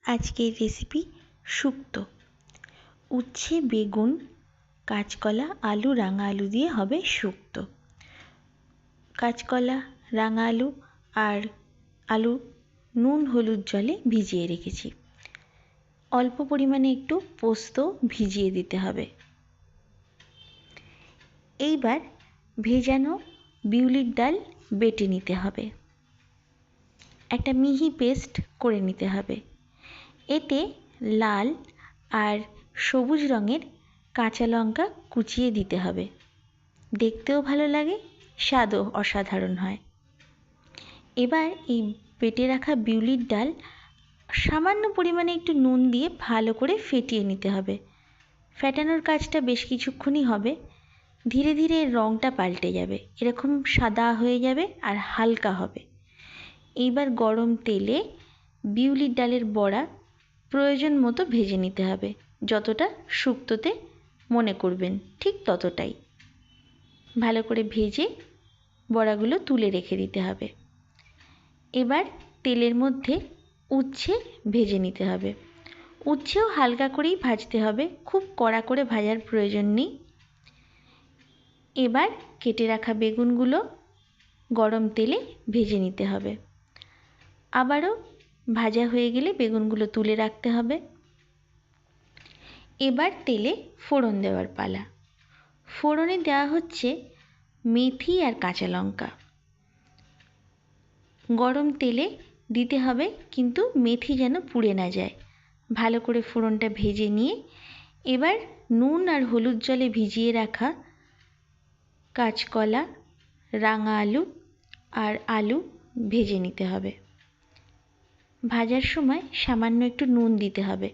আজকের রেসিপি শুক্তো। উচ্ছে, বেগুন, কাঁচকলা, আলু, রাঙা আলু দিয়ে হবে শুক্তো। কাঁচকলা, রাঙা আলু আর আলু নুন হলুদ জলে ভিজিয়ে রেখেছি। অল্প পরিমাণে একটু পোস্ত ভিজিয়ে দিতে হবে। এইবার ভেজানো বিউলির ডাল বেটে নিতে হবে, একটা মিহি পেস্ট করে নিতে হবে। এতে লাল আর সবুজ রঙের কাঁচা লঙ্কা কুচিয়ে দিতে হবে, দেখতেও ভালো লাগে, স্বাদও অসাধারণ হয়। এবার এই বেটে রাখা বিউলির ডাল সামান্য পরিমাণে একটু নুন দিয়ে ভালো করে ফেটিয়ে নিতে হবে। ফেটানোর কাজটা বেশ কিছুক্ষণই হবে। ধীরে ধীরে রঙটা পাল্টে যাবে, এরকম সাদা হয়ে যাবে আর হালকা হবে। এইবার গরম তেলে বিউলির ডালের বড়া প্রয়োজন মতো ভেজে নিতে হবে, যতটা শুক্তোতে মনে করবেন ঠিক ততটাই। ভালো করে ভেজে বড়াগুলো তুলে রেখে দিতে হবে। এবার তেলের মধ্যে উচ্ছে ভেজে নিতে হবে। উচ্ছেও হালকা করেই ভাজতে হবে, খুব কড়া করে ভাজার প্রয়োজন নেই। এবার কেটে রাখা বেগুনগুলো গরম তেলে ভেজে নিতে হবে। আবারও ভাজা হয়ে গেলে বেগুনগুলো তুলে রাখতে হবে। এবার তেলে ফোড়ন দেওয়ার পালা। ফোড়নে দেওয়া হচ্ছে মেথি আর কাঁচা লঙ্কা। গরম তেলে দিতে হবে, কিন্তু মেথি যেন পুড়ে না যায়। ভালো করে ফোড়নটা ভেজে নিয়ে এবার নুন আর হলুদ জলে ভিজিয়ে রাখা কাঁচকলা, রাঙা আলু আর আলু ভেজে নিতে হবে। ভাজার সময় সামান্য একটু নুন দিতে হবে।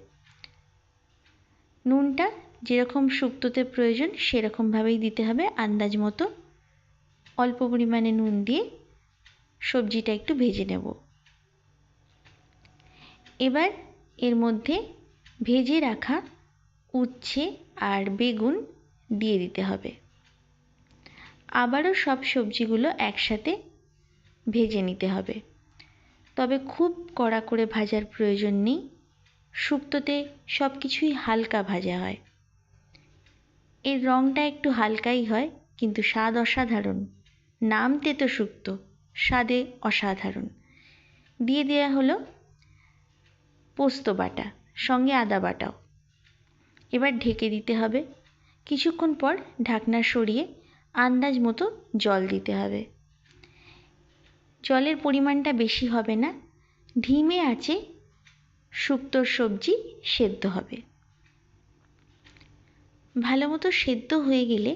নুনটা যেরকম শুক্তোতে প্রয়োজন সেরকমভাবেই দিতে হবে, আন্দাজ মতো। অল্প পরিমাণে নুন দিয়ে সবজিটা একটু ভেজে নেব। এবার এর মধ্যে ভেজে রাখা উচ্ছে আর বেগুন দিয়ে দিতে হবে। আবারও সব সবজিগুলো একসাথে ভেজে নিতে হবে, তবে খুব কড়া করে ভাজার প্রয়োজন নেই। শুক্তোতে সব কিছুই হালকা ভাজা হয়। এর রঙটা একটু হালকাই হয়, কিন্তু স্বাদ অসাধারণ। নাম তেতো শুক্তো, স্বাদে অসাধারণ। দিয়ে দেওয়া হলো পোস্ত বাটা, সঙ্গে আদা বাটাও। এবার ঢেকে দিতে হবে। কিছুক্ষণ পর ঢাকনা সরিয়ে আন্দাজ মতো জল দিতে হবে। জলের পরিমাণটা বেশি হবে না, ধিমে আঁচে শুক্তোর সবজি সেদ্ধ হবে। ভালো মতো সেদ্ধ হয়ে গেলে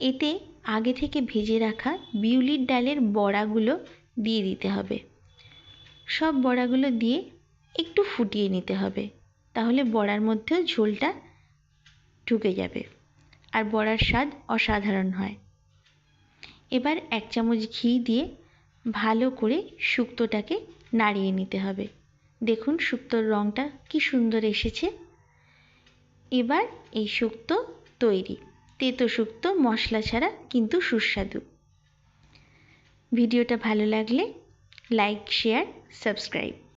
এতে আগে থেকে ভেজে রাখা বিউলির ডালের বড়াগুলো দিয়ে দিতে হবে। সব বড়াগুলো দিয়ে একটু ফুটিয়ে নিতে হবে, তাহলে বড়ার মধ্যেও ঝোলটা ঢুকে যাবে আর বড়ার স্বাদ অসাধারণ হয়। এবার 1 চামচ ঘি দিয়ে ভালো করে শুক্তোটাকে নাড়িয়ে নিতে হবে। দেখুন শুক্তোর রঙটা কি সুন্দর এসেছে। এবার এই শুক্তো তৈরি। তেতো শুক্তো মশলা ছাড়া, কিন্তু সুস্বাদু। ভিডিওটা ভালো লাগলে লাইক, শেয়ার, সাবস্ক্রাইব।